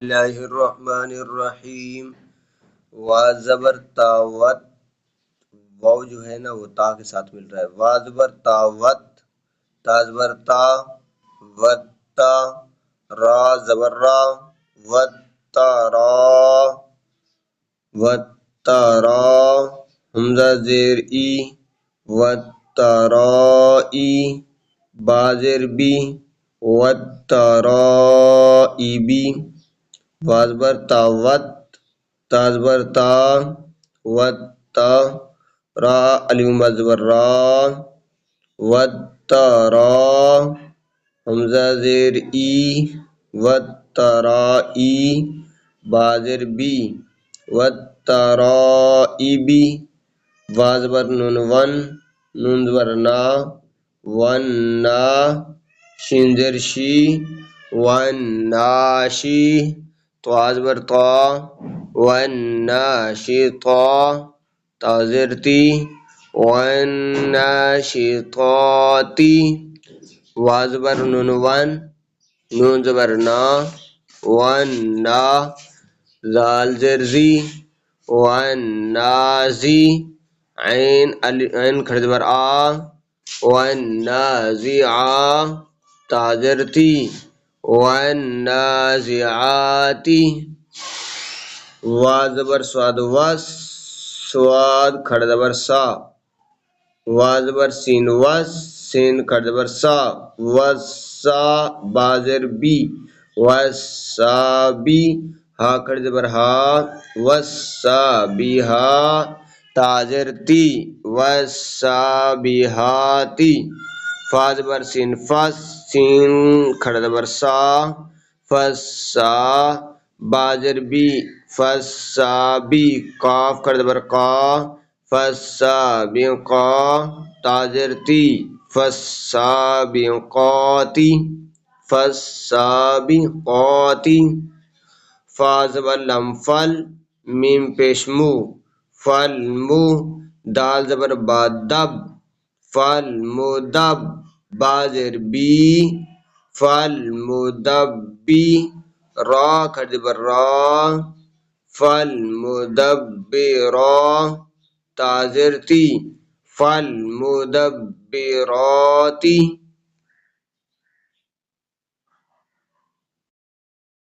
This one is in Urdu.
اللہ الرحمن الرحیم وا زبر تاوت واو جو ہے نا وہ تا کے ساتھ مل رہا ہے وا زبر تاوت تا زبر تا وتا را زبر را وترا وترا حمزہ زیر ای وترائی با زیر بی وترائبی وازبر تاوت تازبر تا وتا را الف مزبر را وترا حمزہ زیر ای وترائی بازر بی وترائبی وازبر نون ون نون زبر نا ون نا شین زیر شی ون ناشی طازبر طا والناشطا تازرتی والناشطاتی وازبر نون ون نون زبر نا والنا زال زرزی والنازی عین کھڑ زبر آ والنازعا تازرتی والنازعاتی وا زبر سواد وس سواد کھڑ زبر سا وا زبر سین وس سین کھڑ زبر سا وسا بازر بی وسابی ہا کھڑ زبر ہا وسا بی ہا تازرتی وسابیہاتی فا زبر سین فس سین کھڑ زبر سا فسا بازر بی فسابی قاف کھڑ زبر قا فسابقا تازرتی فسابقاتی فسابقاتی فا زبر لم فل میم پیش مو فل مو دال زبر با دب فل مدب بازر بی فل مدبی را کھڑ زبر را فل مدبرا تازرتی فل مدبراتی